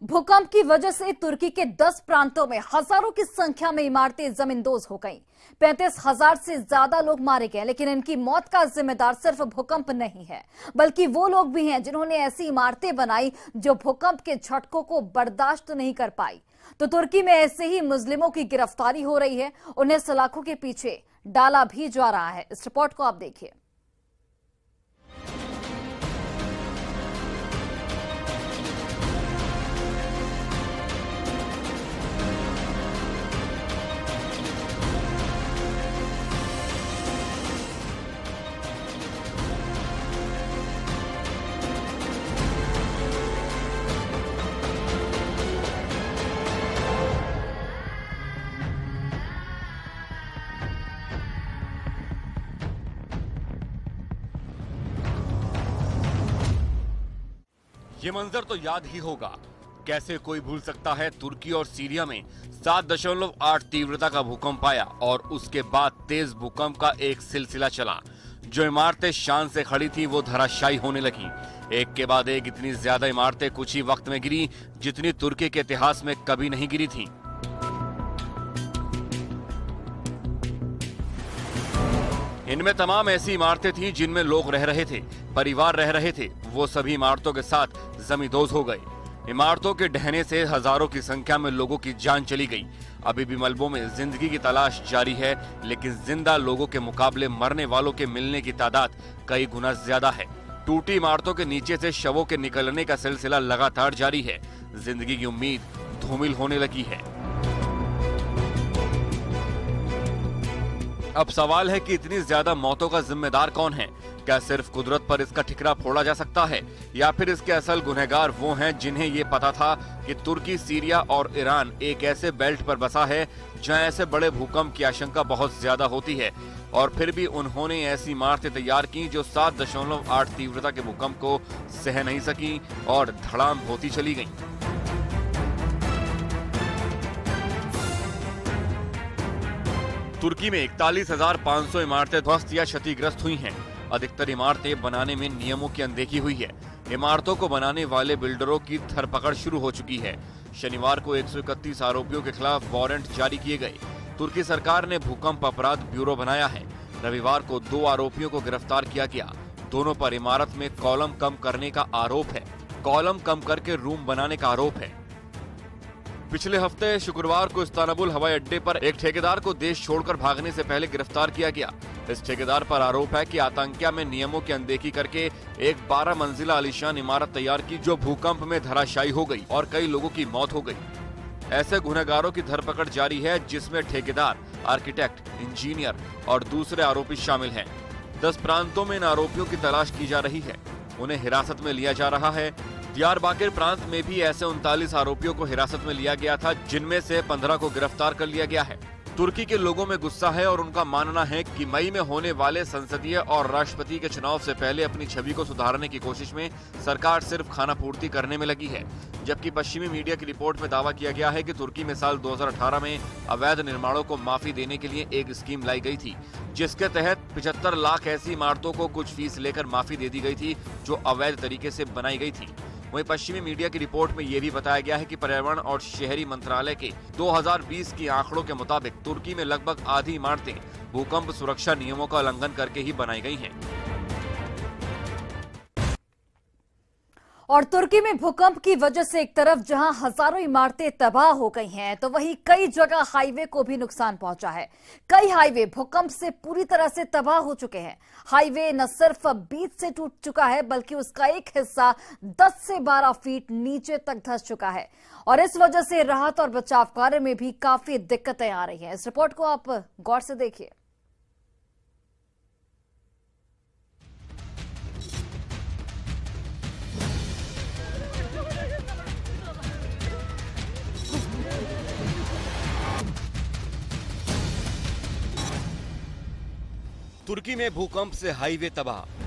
भूकंप की वजह से तुर्की के 10 प्रांतों में हजारों की संख्या में इमारतें जमींदोज हो गईं। 35,000 से ज्यादा लोग मारे गए, लेकिन इनकी मौत का जिम्मेदार सिर्फ भूकंप नहीं है, बल्कि वो लोग भी हैं जिन्होंने ऐसी इमारतें बनाई जो भूकंप के झटकों को बर्दाश्त नहीं कर पाई। तो तुर्की में ऐसे ही मुस्लिमों की गिरफ्तारी हो रही है, उन्हें सलाखों के पीछे डाला भी जा रहा है। इस रिपोर्ट को आप देखिए। ये मंजर तो याद ही होगा। कैसे कोई भूल सकता है तुर्की और सीरिया में 7.8 तीव्रता का भूकंप आया और उसके बाद तेज भूकंप का एक सिलसिला चला। जो इमारतें शान से खड़ी थी वो धराशायी होने लगी। एक के बाद एक इतनी ज्यादा इमारतें कुछ ही वक्त में गिरी जितनी तुर्की के इतिहास में कभी नहीं गिरी थी। इनमें तमाम ऐसी इमारतें थीं जिनमें लोग रह रहे थे, परिवार रह रहे थे। वो सभी इमारतों के साथ जमींदोज हो गए। इमारतों के ढहने से हजारों की संख्या में लोगों की जान चली गई। अभी भी मलबों में जिंदगी की तलाश जारी है, लेकिन जिंदा लोगों के मुकाबले मरने वालों के मिलने की तादाद कई गुना ज्यादा है। टूटी इमारतों के नीचे से शवों के निकलने का सिलसिला लगातार जारी है। जिंदगी की उम्मीद धूमिल होने लगी है। अब सवाल है कि इतनी ज्यादा मौतों का जिम्मेदार कौन है? क्या सिर्फ कुदरत पर इसका ठिकरा फोड़ा जा सकता है, या फिर इसके असल गुनहगार वो हैं जिन्हें ये पता था कि तुर्की, सीरिया और ईरान एक ऐसे बेल्ट पर बसा है जहां ऐसे बड़े भूकंप की आशंका बहुत ज्यादा होती है, और फिर भी उन्होंने ऐसी इमारतें तैयार की जो 7.8 तीव्रता के भूकंप को सह नहीं सकी और धड़ाम होती चली गईं। तुर्की में 41,500 इमारतें ध्वस्त या क्षतिग्रस्त हुई हैं। अधिकतर इमारतें बनाने में नियमों की अनदेखी हुई है। इमारतों को बनाने वाले बिल्डरों की धरपकड़ शुरू हो चुकी है। शनिवार को 131 आरोपियों के खिलाफ वारंट जारी किए गए। तुर्की सरकार ने भूकंप अपराध ब्यूरो बनाया है। रविवार को 2 आरोपियों को गिरफ्तार किया गया। दोनों पर इमारत में कॉलम कम करने का आरोप है। कॉलम कम करके रूम बनाने का आरोप है। पिछले हफ्ते शुक्रवार को इस्तांबुल हवाई अड्डे पर एक ठेकेदार को देश छोड़कर भागने से पहले गिरफ्तार किया गया। इस ठेकेदार पर आरोप है कि आतंकिया में नियमों की अनदेखी करके एक 12 मंजिला आलीशान इमारत तैयार की जो भूकंप में धराशायी हो गई और कई लोगों की मौत हो गई। ऐसे गुनहगारों की धरपकड़ जारी है जिसमें ठेकेदार, आर्किटेक्ट, इंजीनियर और दूसरे आरोपी शामिल हैं। 10 प्रांतों में इन आरोपियों की तलाश की जा रही है। उन्हें हिरासत में लिया जा रहा है। दियारबाकिर प्रांत में भी ऐसे 39 आरोपियों को हिरासत में लिया गया था, जिनमें से 15 को गिरफ्तार कर लिया गया है। तुर्की के लोगों में गुस्सा है और उनका मानना है कि मई में होने वाले संसदीय और राष्ट्रपति के चुनाव से पहले अपनी छवि को सुधारने की कोशिश में सरकार सिर्फ खाना पूर्ति करने में लगी है। जबकि पश्चिमी मीडिया की रिपोर्ट में दावा किया गया है कि तुर्की में साल 2018 में अवैध निर्माणों को माफी देने के लिए एक स्कीम लाई गई थी, जिसके तहत 75 लाख ऐसी इमारतों को कुछ फीस लेकर माफी दे दी गई थी जो अवैध तरीके से बनाई गई थी। वहीं पश्चिमी मीडिया की रिपोर्ट में यह भी बताया गया है कि पर्यावरण और शहरी मंत्रालय के 2020 के आंकड़ों के मुताबिक तुर्की में लगभग आधी इमारतें भूकंप सुरक्षा नियमों का उल्लंघन करके ही बनाई गई हैं। और तुर्की में भूकंप की वजह से एक तरफ जहां हजारों इमारतें तबाह हो गई हैं, तो वहीं कई जगह हाईवे को भी नुकसान पहुंचा है। कई हाईवे भूकंप से पूरी तरह से तबाह हो चुके हैं। हाईवे न सिर्फ बीच से टूट चुका है, बल्कि उसका एक हिस्सा 10 से 12 फीट नीचे तक धंस चुका है, और इस वजह से राहत और बचाव कार्य में भी काफी दिक्कतें आ रही हैं। इस रिपोर्ट को आप गौर से देखिए। तुर्की में भूकंप से हाईवे तबाह,